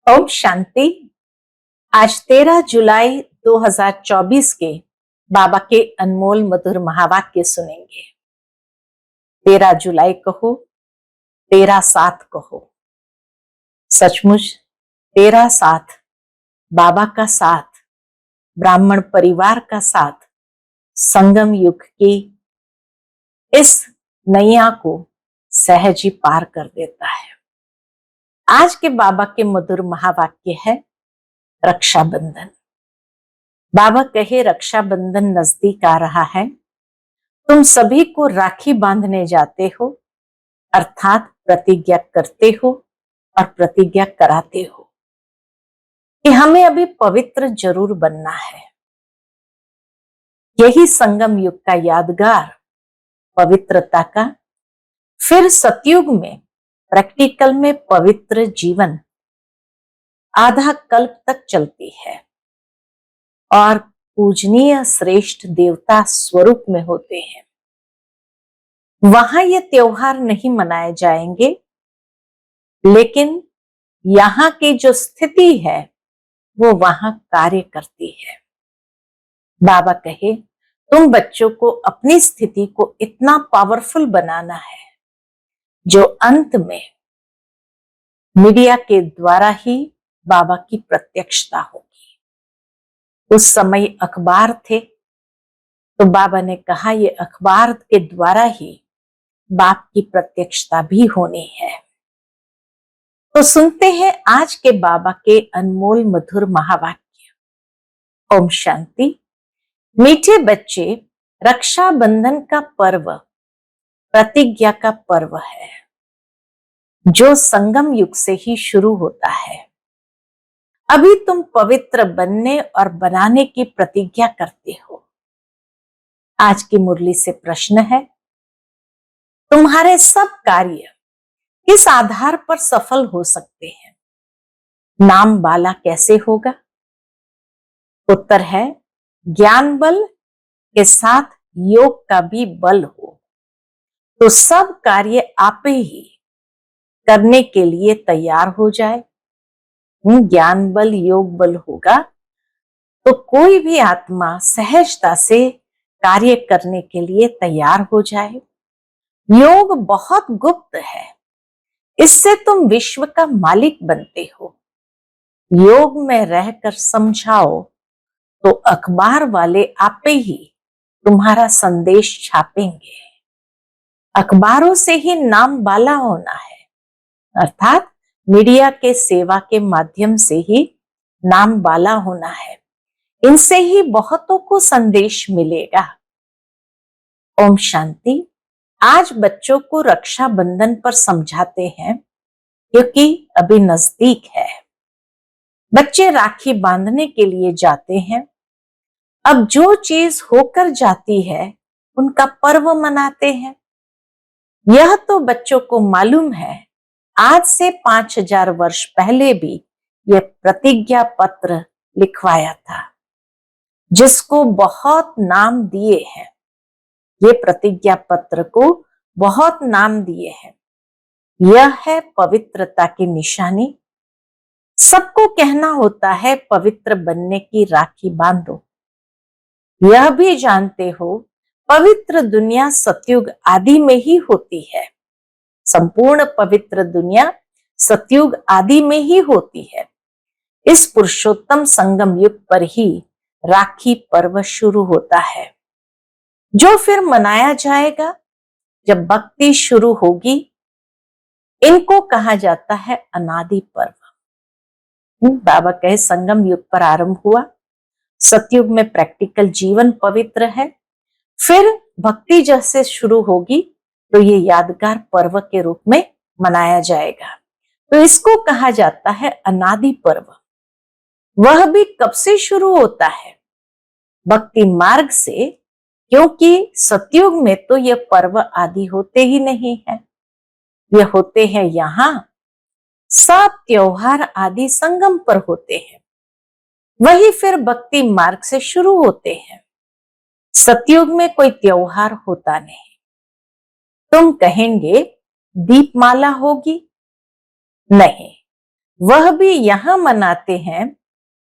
ओम शांति। आज 13 जुलाई 2024 के बाबा के अनमोल मधुर महावाक्य सुनेंगे। 13 जुलाई कहो, 13 साथ कहो। सचमुच 13 साथ, बाबा का साथ, ब्राह्मण परिवार का साथ, संगम युग की इस नैया को सहज ही पार कर देता है। आज के बाबा के मधुर महावाक्य है रक्षाबंधन। बाबा कहे रक्षाबंधन नजदीक आ रहा है, तुम सभी को राखी बांधने जाते हो, अर्थात प्रतिज्ञा करते हो और प्रतिज्ञा कराते हो कि हमें अभी पवित्र जरूर बनना है। यही संगम युग का यादगार पवित्रता का, फिर सतयुग में प्रैक्टिकल में पवित्र जीवन आधा कल्प तक चलती है और पूजनीय श्रेष्ठ देवता स्वरूप में होते हैं। वहां ये त्योहार नहीं मनाए जाएंगे, लेकिन यहाँ की जो स्थिति है वो वहां कार्य करती है। बाबा कहे तुम बच्चों को अपनी स्थिति को इतना पावरफुल बनाना है जो अंत में मीडिया के द्वारा ही बाबा की प्रत्यक्षता होगी। उस समय अखबार थे तो बाबा ने कहा ये अखबार के द्वारा ही बाप की प्रत्यक्षता भी होनी है। तो सुनते हैं आज के बाबा के अनमोल मधुर महावाक्य। ओम शांति। मीठे बच्चे, रक्षाबंधन का पर्व प्रतिज्ञा का पर्व है जो संगम युग से ही शुरू होता है। अभी तुम पवित्र बनने और बनाने की प्रतिज्ञा करते हो। आज की मुरली से प्रश्न है, तुम्हारे सब कार्य किस आधार पर सफल हो सकते हैं? नाम बाला कैसे होगा? उत्तर है, ज्ञान बल के साथ योग का भी बल हो तो सब कार्य आप ही करने के लिए तैयार हो जाए। ज्ञान बल योग बल होगा तो कोई भी आत्मा सहजता से कार्य करने के लिए तैयार हो जाए। योग बहुत गुप्त है, इससे तुम विश्व का मालिक बनते हो। योग में रहकर समझाओ तो अखबार वाले आपे ही तुम्हारा संदेश छापेंगे। अखबारों से ही नाम बाला होना है, अर्थात मीडिया के सेवा के माध्यम से ही नाम बाला होना है। इनसे ही बहुतों को संदेश मिलेगा। ओम शांति। आज बच्चों को रक्षाबंधन पर समझाते हैं क्योंकि अभी नजदीक है। बच्चे राखी बांधने के लिए जाते हैं। अब जो चीज होकर जाती है उनका पर्व मनाते हैं। यह तो बच्चों को मालूम है, आज से 5000 वर्ष पहले भी यह प्रतिज्ञा पत्र लिखवाया था जिसको बहुत नाम दिए हैं। ये प्रतिज्ञा पत्र को बहुत नाम दिए हैं। यह है पवित्रता की निशानी। सबको कहना होता है पवित्र बनने की राखी बांधो। यह भी जानते हो पवित्र दुनिया सतयुग आदि में ही होती है। संपूर्ण पवित्र दुनिया सतयुग आदि में ही होती है। इस पुरुषोत्तम संगम युग पर ही राखी पर्व शुरू होता है जो फिर मनाया जाएगा जब भक्ति शुरू होगी। इनको कहा जाता है अनादि पर्व। बाबा कहे संगम युग पर आरंभ हुआ, सतयुग में प्रैक्टिकल जीवन पवित्र है, फिर भक्ति जैसे शुरू होगी तो ये यादगार पर्व के रूप में मनाया जाएगा। तो इसको कहा जाता है अनादि पर्व। वह भी कब से शुरू होता है? भक्ति मार्ग से, क्योंकि सतयुग में तो ये पर्व आदि होते ही नहीं है। ये होते हैं यहाँ, सब त्योहार आदि संगम पर होते हैं। वही फिर भक्ति मार्ग से शुरू होते हैं। सतयुग में कोई त्योहार होता नहीं। तुम कहेंगे दीपमाला होगी? नहीं, वह भी यहां मनाते हैं,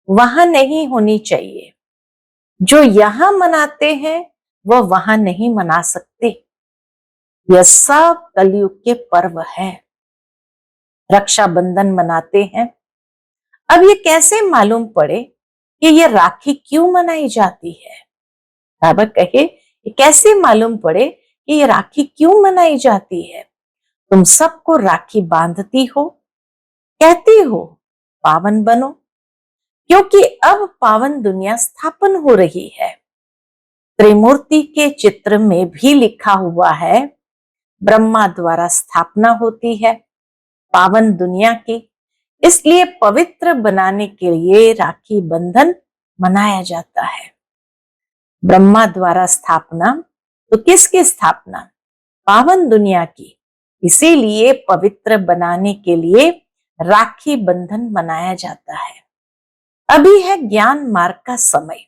वहां नहीं होनी चाहिए। जो यहां मनाते हैं वह वहां नहीं मना सकते। यह सब कलयुग के पर्व है। रक्षाबंधन मनाते हैं। अब ये कैसे मालूम पड़े कि ये राखी क्यों मनाई जाती है? बाबा कहे, ये कैसे मालूम पड़े कि ये राखी क्यों मनाई जाती है? तुम सबको राखी बांधती हो, कहती हो पावन बनो, क्योंकि अब पावन दुनिया स्थापन हो रही है। त्रिमूर्ति के चित्र में भी लिखा हुआ है, ब्रह्मा द्वारा स्थापना होती है पावन दुनिया की। इसलिए पवित्र बनाने के लिए राखी बंधन मनाया जाता है। ब्रह्मा द्वारा स्थापना, तो किसकी स्थापना? पावन दुनिया की। इसीलिए पवित्र बनाने के लिए राखी बंधन मनाया जाता है। अभी है ज्ञान मार्ग का समय।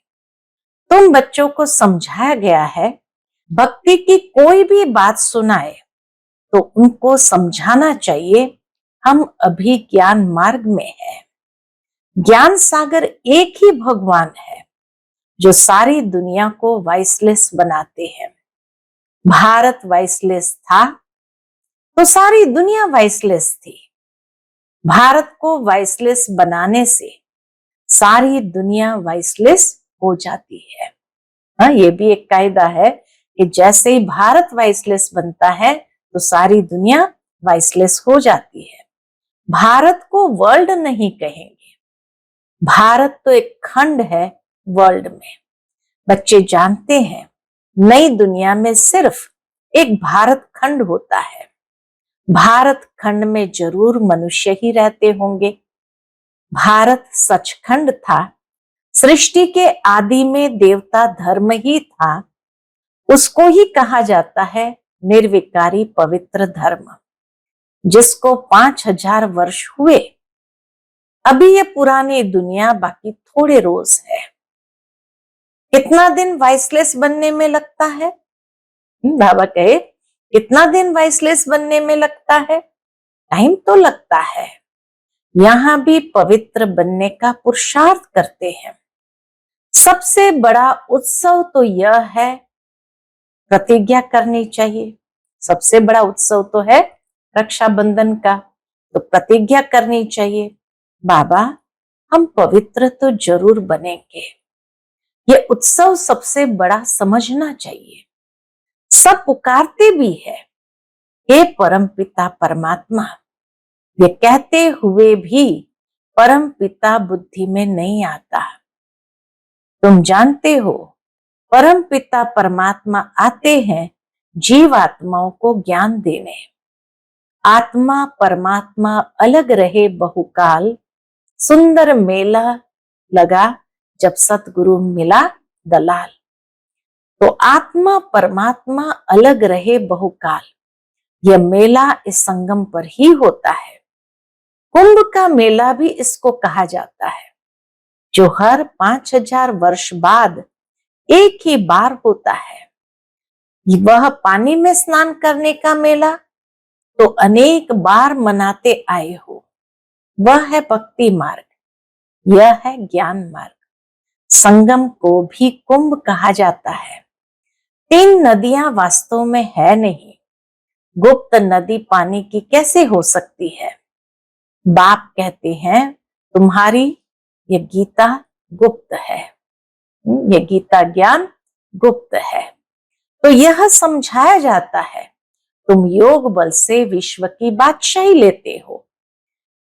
तुम बच्चों को समझाया गया है, भक्ति की कोई भी बात सुनाए तो उनको समझाना चाहिए हम अभी ज्ञान मार्ग में हैं। ज्ञान सागर एक ही भगवान है जो सारी दुनिया को वाइसलेस बनाते हैं। भारत वाइसलेस था तो सारी दुनिया वाइसलेस थी। भारत को वाइसलेस बनाने से सारी दुनिया वाइसलेस हो जाती है। हाँ, ये भी एक कायदा है कि जैसे ही भारत वाइसलेस बनता है तो सारी दुनिया वाइसलेस हो जाती है। भारत को वर्ल्ड नहीं कहेंगे, भारत तो एक खंड है वर्ल्ड में। बच्चे जानते हैं नई दुनिया में सिर्फ एक भारत खंड होता है। भारत खंड में जरूर मनुष्य ही रहते होंगे। भारत सचखंड था, सृष्टि के आदि में देवता धर्म ही था, उसको ही कहा जाता है निर्विकारी पवित्र धर्म, जिसको 5000 वर्ष हुए। अभी ये पुरानी दुनिया बाकी थोड़े रोज है। कितना दिन वाइसलेस बनने में लगता है? बाबा कहे, कितना दिन वाइसलेस बनने में लगता है? टाइम तो लगता है। यहां भी पवित्र बनने का पुरुषार्थ करते हैं। सबसे बड़ा उत्सव तो यह है, प्रतिज्ञा करनी चाहिए। सबसे बड़ा उत्सव तो है रक्षाबंधन का, तो प्रतिज्ञा करनी चाहिए, बाबा हम पवित्र तो जरूर बनेंगे। ये उत्सव सबसे बड़ा समझना चाहिए। सब पुकारते भी है, हे परमपिता परमात्मा, ये कहते हुए भी परमपिता बुद्धि में नहीं आता। तुम जानते हो परमपिता परमात्मा आते हैं जीवात्माओं को ज्ञान देने। आत्मा परमात्मा अलग रहे बहुकाल, सुंदर मेला लगा जब सतगुरु मिला दलाल। तो आत्मा परमात्मा अलग रहे बहुकाल, यह मेला इस संगम पर ही होता है। कुंभ का मेला भी इसको कहा जाता है, जो हर 5000 वर्ष बाद एक ही बार होता है। वह पानी में स्नान करने का मेला तो अनेक बार मनाते आए हो, वह है भक्ति मार्ग, यह है ज्ञान मार्ग। संगम को भी कुंभ कहा जाता है। 3 नदियां वास्तव में है नहीं, गुप्त नदी पानी की कैसे हो सकती है? बाप कहते हैं तुम्हारी ये गीता गुप्त है, ये गीता ज्ञान गुप्त है। तो यह समझाया जाता है तुम योग बल से विश्व की बादशाही लेते हो,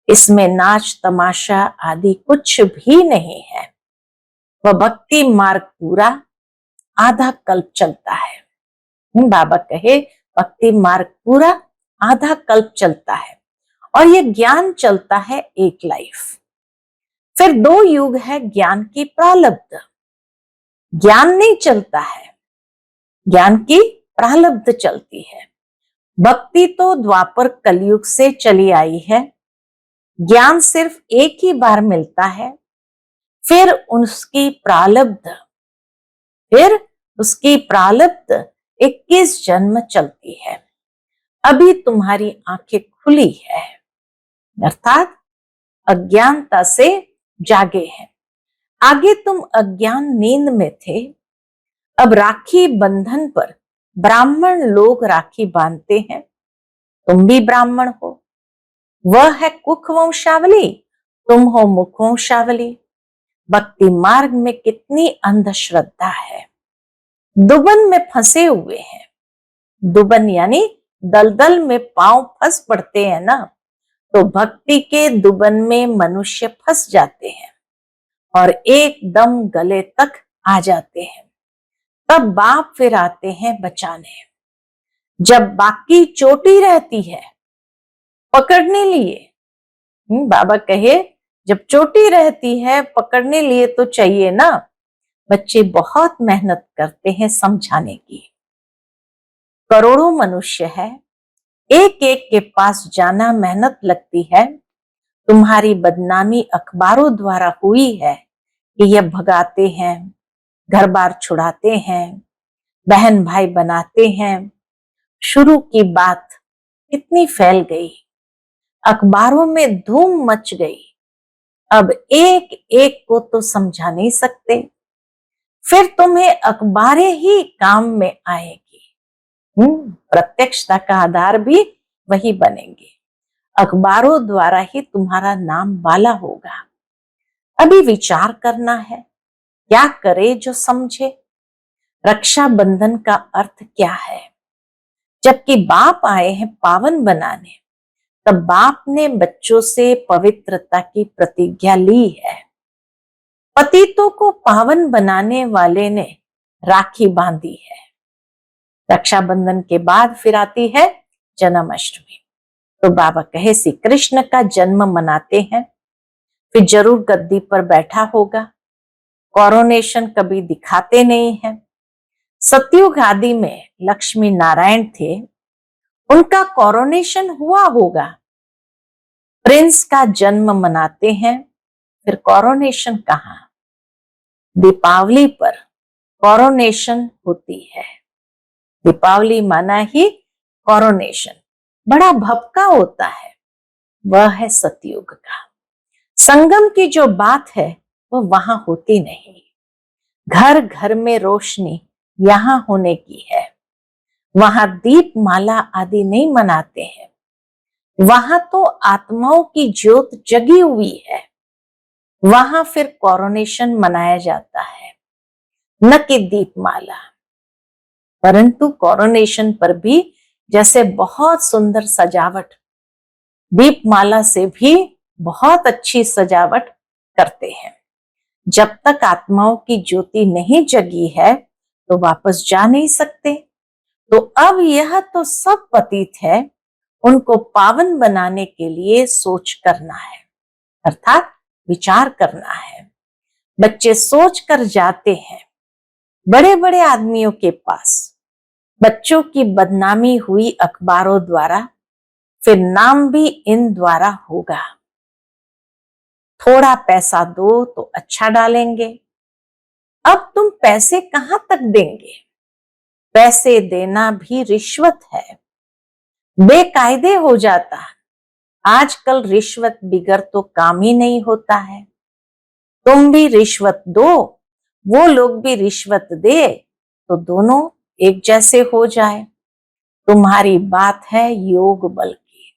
इसमें नाच तमाशा आदि कुछ भी नहीं है। वह भक्ति मार्ग पूरा आधा कल्प चलता है। बाबा कहे भक्ति मार्ग पूरा आधा कल्प चलता है और यह ज्ञान चलता है एक लाइफ। फिर 2 युग है ज्ञान की प्रारब्ध। ज्ञान नहीं चलता है, ज्ञान की प्रारब्ध चलती है। भक्ति तो द्वापर कलयुग से चली आई है, ज्ञान सिर्फ एक ही बार मिलता है। फिर उसकी प्रारब्ध 21 जन्म चलती है। अभी तुम्हारी आंखें खुली है, अर्थात अज्ञानता से जागे हैं। आगे तुम अज्ञान नींद में थे, अब राखी बंधन पर ब्राह्मण लोग राखी बांधते हैं। तुम भी ब्राह्मण हो। वह है कुख वंशावली, तुम हो मुख वंशावली। भक्ति मार्ग में कितनी अंधश्रद्धा है। दुबन में फंसे हुए हैं। दुबन यानी दलदल में पांव फंस पड़ते हैं ना, तो भक्ति के दुबन में मनुष्य फंस जाते हैं और एकदम गले तक आ जाते हैं। तब बाप फिर आते हैं बचाने। जब बाकी चोटी रहती है पकड़ने लिए, बाबा कहे जब चोटी रहती है पकड़ने लिए तो चाहिए ना। बच्चे बहुत मेहनत करते हैं समझाने की। करोड़ों मनुष्य है, एक एक के पास जाना मेहनत लगती है। तुम्हारी बदनामी अखबारों द्वारा हुई है कि यह भगाते हैं, घर बार छुड़ाते हैं, बहन भाई बनाते हैं। शुरू की बात कितनी फैल गई, अखबारों में धूम मच गई। अब एक एक को तो समझा नहीं सकते, फिर तुम्हें अखबारें ही काम में आएगी। प्रत्यक्षता का आधार भी वही बनेंगे। अखबारों द्वारा ही तुम्हारा नाम वाला होगा। अभी विचार करना है, क्या करे जो समझे। रक्षा बंधन का अर्थ क्या है? जबकि बाप आए हैं पावन बनाने, तब बाप ने बच्चों से पवित्रता की प्रतिज्ञा ली है। पतितों को पावन बनाने वाले ने राखी बांधी है। रक्षाबंधन के बाद फिर आती है जन्माष्टमी। तो बाबा कहे श्री कृष्ण का जन्म मनाते हैं, फिर जरूर गद्दी पर बैठा होगा। कोरोनेशन कभी दिखाते नहीं है। सतयुग आदि में लक्ष्मी नारायण थे, उनका कोरोनेशन हुआ होगा। प्रिंस का जन्म मनाते हैं, फिर कोरोनेशन कहाँ? दीपावली पर कोरोनेशन होती है। दीपावली माना ही कोरोनेशन, बड़ा भपका होता है। वह है सतयुग का। संगम की जो बात है वो वहां होती नहीं। घर घर में रोशनी यहां होने की है। वहां दीप माला आदि नहीं मनाते हैं। वहां तो आत्माओं की ज्योत जगी हुई है। वहां फिर कोरोनेशन मनाया जाता है, न कि दीपमाला। परंतु कोरोनेशन पर भी जैसे बहुत सुंदर सजावट, दीपमाला से भी बहुत अच्छी सजावट करते हैं। जब तक आत्माओं की ज्योति नहीं जगी है तो वापस जा नहीं सकते। तो अब यह तो सब पतित है, उनको पावन बनाने के लिए सोच करना है, अर्थात विचार करना है। बच्चे सोच कर जाते हैं बड़े बड़े आदमियों के पास। बच्चों की बदनामी हुई अखबारों द्वारा, फिर नाम भी इन द्वारा होगा। थोड़ा पैसा दो तो अच्छा डालेंगे। अब तुम पैसे कहां तक देंगे? पैसे देना भी रिश्वत है, बेकायदे हो जाता है। आजकल रिश्वत बिगर तो काम ही नहीं होता है। तुम भी रिश्वत दो, वो लोग भी रिश्वत दे, तो दोनों एक जैसे हो जाए। तुम्हारी बात है योग बल की।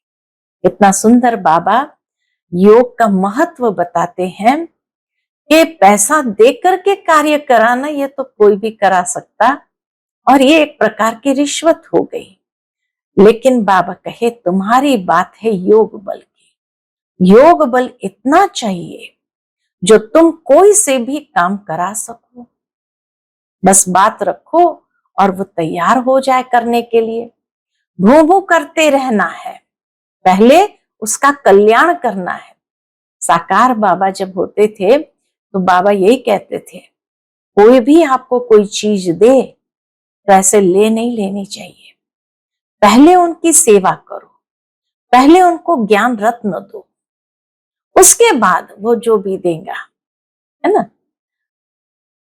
इतना सुंदर बाबा योग का महत्व बताते हैं कि पैसा देकर के कार्य कराना ये तो कोई भी करा सकता, और ये एक प्रकार की रिश्वत हो गई। लेकिन बाबा कहे तुम्हारी बात है योग बल की। योग बल इतना चाहिए जो तुम कोई से भी काम करा सको। बस बात रखो और वो तैयार हो जाए करने के लिए। भू भू करते रहना है, पहले उसका कल्याण करना है। साकार बाबा जब होते थे तो बाबा यही कहते थे, कोई भी आपको कोई चीज दे तो ऐसे ले नहीं लेनी चाहिए। पहले उनकी सेवा करो, पहले उनको ज्ञान रत्न दो, उसके बाद वो जो भी देगा, है ना।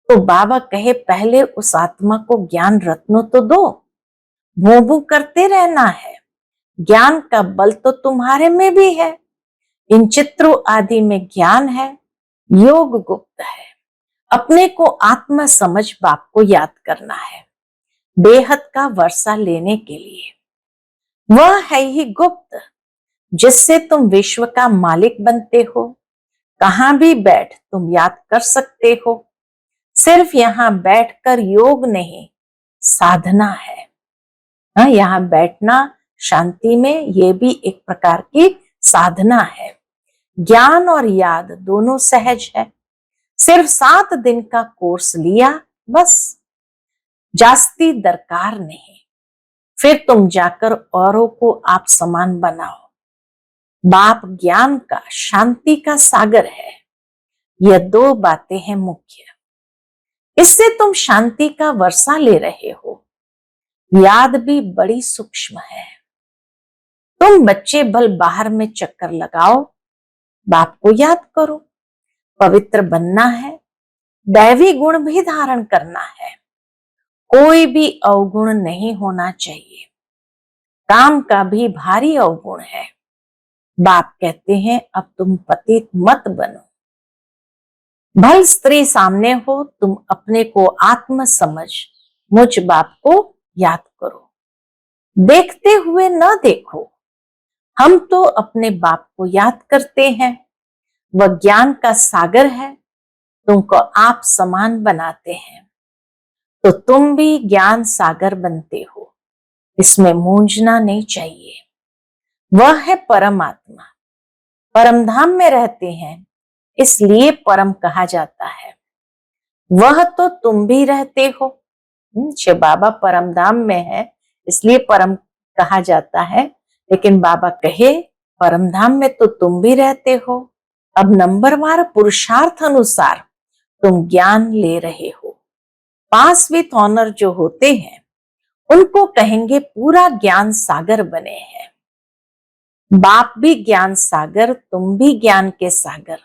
तो बाबा कहे पहले उस आत्मा को ज्ञान रत्न तो दो। भू भू करते रहना है। ज्ञान का बल तो तुम्हारे में भी है, इन चित्रों आदि में ज्ञान है, योग गुप्त है। अपने को आत्मा समझ बाप को याद करना है बेहद का वर्षा लेने के लिए। वह है ही गुप्त जिससे तुम विश्व का मालिक बनते हो। कहां भी बैठ तुम याद कर सकते हो। सिर्फ यहाँ बैठकर योग नहीं, साधना है। हाँ, यहाँ बैठना शांति में, ये भी एक प्रकार की साधना है। ज्ञान और याद दोनों सहज है। सिर्फ 7 दिन का कोर्स लिया, बस, जास्ती दरकार नहीं। फिर तुम जाकर औरों को आप समान बनाओ। बाप ज्ञान का, शांति का सागर है। यह 2 बातें हैं मुख्य। इससे तुम शांति का वर्षा ले रहे हो। याद भी बड़ी सूक्ष्म है। तुम बच्चे भल बाहर में चक्कर लगाओ, बाप को याद करो। पवित्र बनना है, दैवी गुण भी धारण करना है। कोई भी अवगुण नहीं होना चाहिए। काम का भी भारी अवगुण है। बाप कहते हैं अब तुम पतित मत बनो। भल स्त्री सामने हो, तुम अपने को आत्म समझ मुझ बाप को याद करो। देखते हुए न देखो। हम तो अपने बाप को याद करते हैं। वह ज्ञान का सागर है, तुमको आप समान बनाते हैं। तो तुम भी ज्ञान सागर बनते हो, इसमें मूंझना नहीं चाहिए। वह है परमात्मा, परमधाम में रहते हैं, इसलिए परम कहा जाता है। वह तो तुम भी रहते हो। शिव बाबा परमधाम में है, इसलिए परम कहा जाता है। लेकिन बाबा कहे परमधाम में तो तुम भी रहते हो। अब नंबरवार पुरुषार्थ अनुसार तुम ज्ञान ले रहे हो। पास विथ ऑनर जो होते हैं उनको कहेंगे पूरा ज्ञान सागर बने हैं। बाप भी ज्ञान सागर, तुम भी ज्ञान के सागर।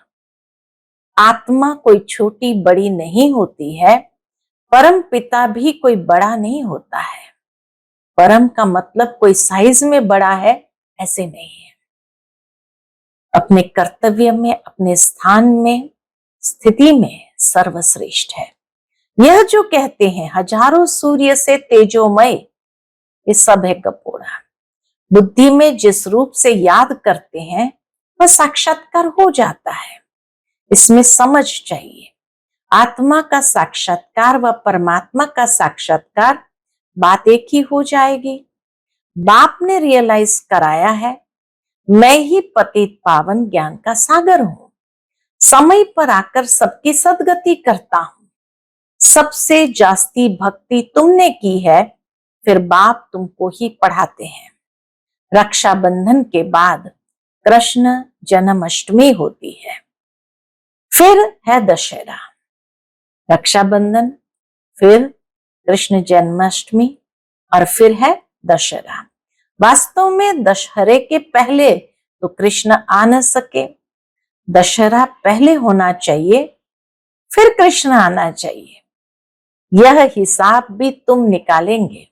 आत्मा कोई छोटी बड़ी नहीं होती है। परम पिता भी कोई बड़ा नहीं होता है। परम का मतलब कोई साइज में बड़ा है, ऐसे नहीं है। अपने कर्तव्य में, अपने स्थान में, स्थिति में सर्वश्रेष्ठ है। यह जो कहते हैं हजारों सूर्य से तेजोमय, ये सब है कपोड़ा। बुद्धि में जिस रूप से याद करते हैं वह साक्षात्कार हो जाता है। इसमें समझ चाहिए। आत्मा का साक्षात्कार व परमात्मा का साक्षात्कार बात एक ही हो जाएगी। बाप ने रियलाइज कराया है, मैं ही पतित पावन ज्ञान का सागर हूं। समय पर आकर सबकी सदगति करता हूं। सबसे जास्ती भक्ति तुमने की है, फिर बाप तुमको ही पढ़ाते हैं। रक्षाबंधन के बाद कृष्ण जन्माष्टमी होती है, फिर है दशहरा। रक्षाबंधन, फिर कृष्ण जन्माष्टमी और फिर है दशहरा। वास्तव में दशहरे के पहले तो कृष्ण आ न सके। दशहरा पहले होना चाहिए, फिर कृष्ण आना चाहिए। यह हिसाब भी तुम निकालेंगे।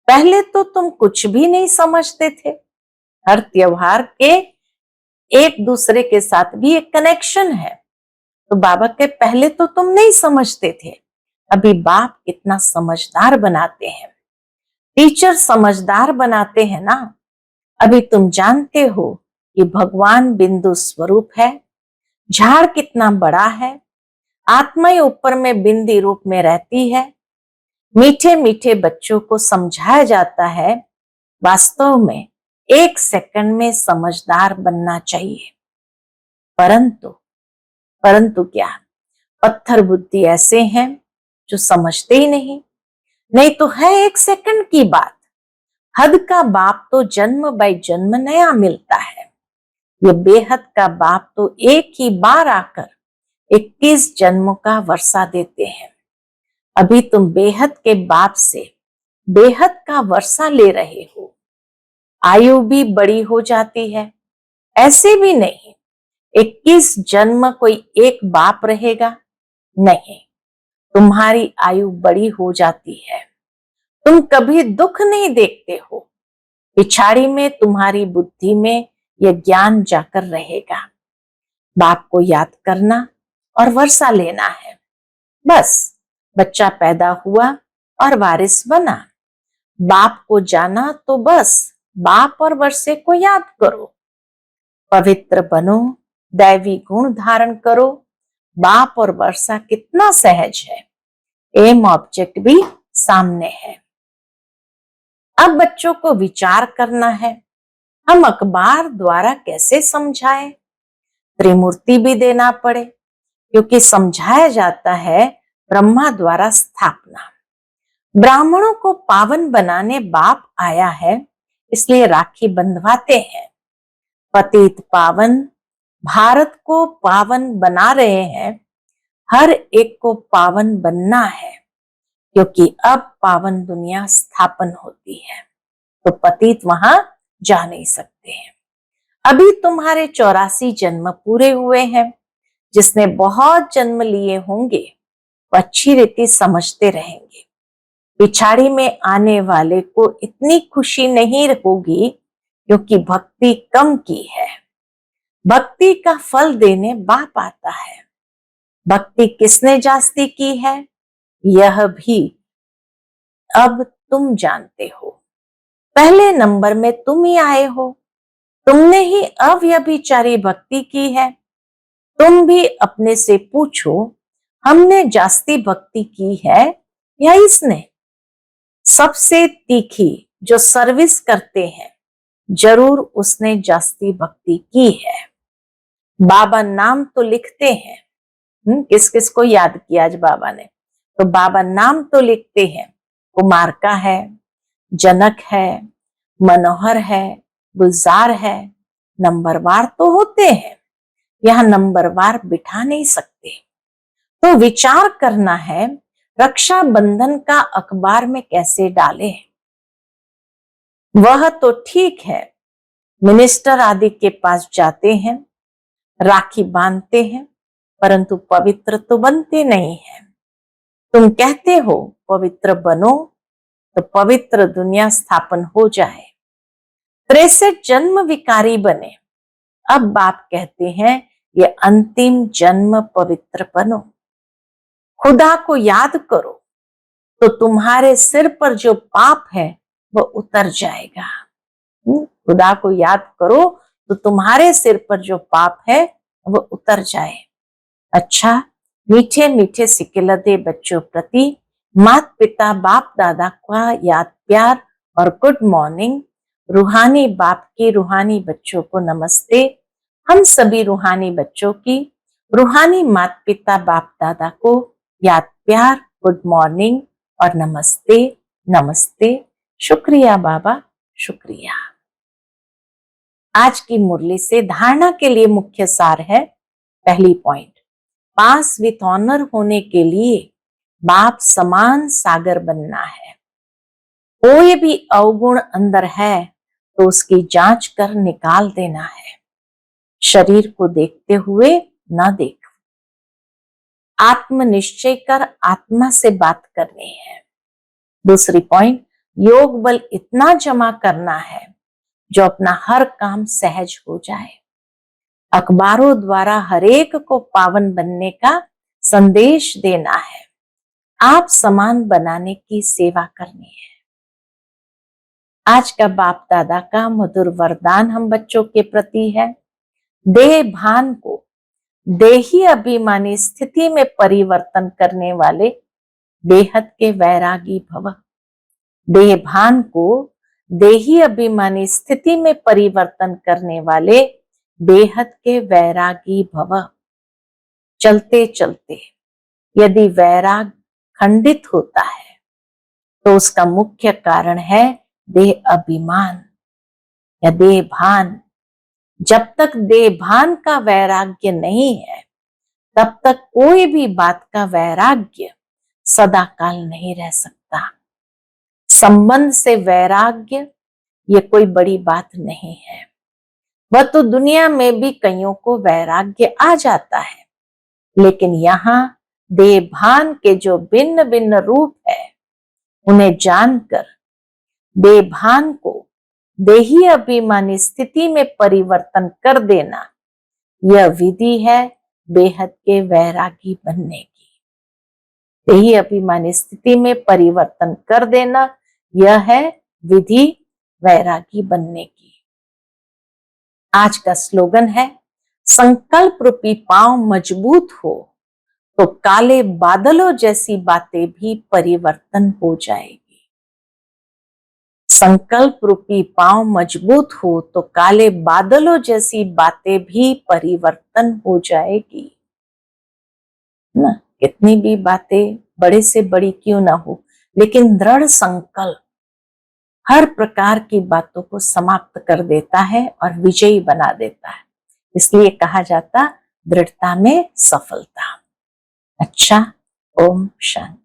पहले तो तुम कुछ भी नहीं समझते थे। हर त्योहार के एक दूसरे के साथ भी एक कनेक्शन है। तो बाबा के पहले तो तुम नहीं समझते थे। अभी बाप कितना समझदार बनाते हैं। टीचर समझदार बनाते हैं ना। अभी तुम जानते हो कि भगवान बिंदु स्वरूप है। झाड़ कितना बड़ा है। आत्मा ऊपर में बिंदी रूप में रहती है। मीठे मीठे बच्चों को समझाया जाता है। वास्तव में 1 सेकंड में समझदार बनना चाहिए। परंतु क्या, पत्थर बुद्धि ऐसे हैं जो समझते ही नहीं। नहीं तो है 1 सेकंड की बात। हद का बाप तो जन्म बाय जन्म नया मिलता है। ये बेहद का बाप तो एक ही बार आकर 21 जन्मों का वर्षा देते हैं। अभी तुम बेहद के बाप से बेहद का वर्षा ले रहे हो। आयु भी बड़ी हो जाती है। ऐसे भी नहीं 21 जन्म कोई एक बाप रहेगा, नहीं। तुम्हारी आयु बड़ी हो जाती है। तुम कभी दुख नहीं देखते हो। पिछाड़ी में तुम्हारी बुद्धि में यह ज्ञान जाकर रहेगा। बाप को याद करना और वर्षा लेना है। बस बच्चा पैदा हुआ और वारिस बना। बाप को जाना तो बस बाप और वर्षे को याद करो। पवित्र बनो, दैवी गुण धारण करो। बाप और वर्षा कितना सहज है। एम ऑब्जेक्ट भी सामने है। अब बच्चों को विचार करना है, हम अखबार द्वारा कैसे समझाएं। त्रिमूर्ति भी देना पड़े, क्योंकि समझाया जाता है ब्रह्मा द्वारा स्थापना। ब्राह्मणों को पावन बनाने बाप आया है, इसलिए राखी बंधवाते हैं। पतित पावन भारत को पावन बना रहे हैं। हर एक को पावन बनना है, क्योंकि अब पावन दुनिया स्थापन होती है, तो पतित वहां जा नहीं सकते हैं। अभी तुम्हारे 84 जन्म पूरे हुए हैं। जिसने बहुत जन्म लिए होंगे वो अच्छी रीति समझते रहेंगे। पिछाड़ी में आने वाले को इतनी खुशी नहीं होगी, क्योंकि भक्ति कम की है। भक्ति का फल देने बाप आता है। भक्ति किसने जास्ती की है, यह भी अब तुम जानते हो। पहले नंबर में तुम ही आए हो। तुमने ही अव्यभिचारी भक्ति की है। तुम भी अपने से पूछो, हमने जास्ती भक्ति की है या इसने। सबसे तीखी जो सर्विस करते हैं, जरूर उसने जास्ती भक्ति की है। बाबा नाम तो लिखते हैं। किस किस को याद किया आज बाबा ने, तो बाबा नाम तो लिखते हैं। कुमार का है, जनक है, मनोहर है, गुलजार है। नंबरवार तो होते हैं, यहां नंबरवार बिठा नहीं सकते। तो विचार करना है, रक्षा बंधन का अखबार में कैसे डालें। वह तो ठीक है, मिनिस्टर आदि के पास जाते हैं, राखी बांधते हैं, परंतु पवित्र तो बनते नहीं हैं। तुम कहते हो पवित्र बनो, तो पवित्र दुनिया स्थापन हो जाए। 63 जन्म विकारी बने। अब बाप कहते हैं ये अंतिम जन्म पवित्र बनो। खुदा को याद करो, तो तुम्हारे सिर पर जो पाप है वो उतर जाएगा। खुदा को याद करो तो तुम्हारे सिर पर जो पाप है वो उतर जाए। अच्छा, मीठे मीठे सिकिलदे बच्चों प्रति माता पिता बाप दादा का याद प्यार और गुड मॉर्निंग। रूहानी बाप की रूहानी बच्चों को नमस्ते। हम सभी रूहानी बच्चों की रूहानी माता पिता बाप दादा को याद प्यार, गुड मॉर्निंग और नमस्ते नमस्ते। शुक्रिया बाबा, शुक्रिया। आज की मुरली से धारणा के लिए मुख्य सार है। पहली पॉइंट, पास विथ ऑनर होने के लिए बाप समान सागर बनना है। कोई भी अवगुण अंदर है तो उसकी जांच कर निकाल देना है। शरीर को देखते हुए न देखो। आत्म निश्चय कर आत्मा से बात करनी है। दूसरी पॉइंट, योग बल इतना जमा करना है जो अपना हर काम सहज हो जाए। अखबारों द्वारा हरेक को पावन बनने का संदेश देना है। आप समान बनाने की सेवा करनी है। आज का बाप दादा का मधुर वरदान हम बच्चों के प्रति है। देह भान को देही अभिमानी स्थिति में परिवर्तन करने वाले बेहद के वैरागी भव। देह भान को देही अभिमानी स्थिति में परिवर्तन करने वाले बेहद के वैरागी भव। चलते चलते यदि वैराग खंडित होता है तो उसका मुख्य कारण है देह अभिमान या देह भान। जब तक देह भान का वैराग्य नहीं है, तब तक कोई भी बात का वैराग्य सदा काल नहीं रह सकता। संबंध से वैराग्य ये कोई बड़ी बात नहीं है। वह तो दुनिया में भी कईयों को वैराग्य आ जाता है, लेकिन यहाँ देह भान के जो भिन्न भिन्न रूप है, उन्हें जानकर देह भान को देही अभिमानी स्थिति में परिवर्तन कर देना, यह विधि है बेहद के वैरागी बनने की। देही अभिमानी स्थिति में परिवर्तन कर देना, यह है विधि वैरागी बनने की। आज का स्लोगन है, संकल्प रूपी पांव मजबूत हो तो काले बादलों जैसी बातें भी परिवर्तन हो जाएगी। संकल्प रूपी पांव मजबूत हो तो काले बादलों जैसी बातें भी परिवर्तन हो जाएगी ना। कितनी भी बातें बड़े से बड़ी क्यों ना हो, लेकिन दृढ़ संकल्प हर प्रकार की बातों को समाप्त कर देता है और विजयी बना देता है। इसलिए कहा जाता, दृढ़ता में सफलता। अच्छा, ओम शांति।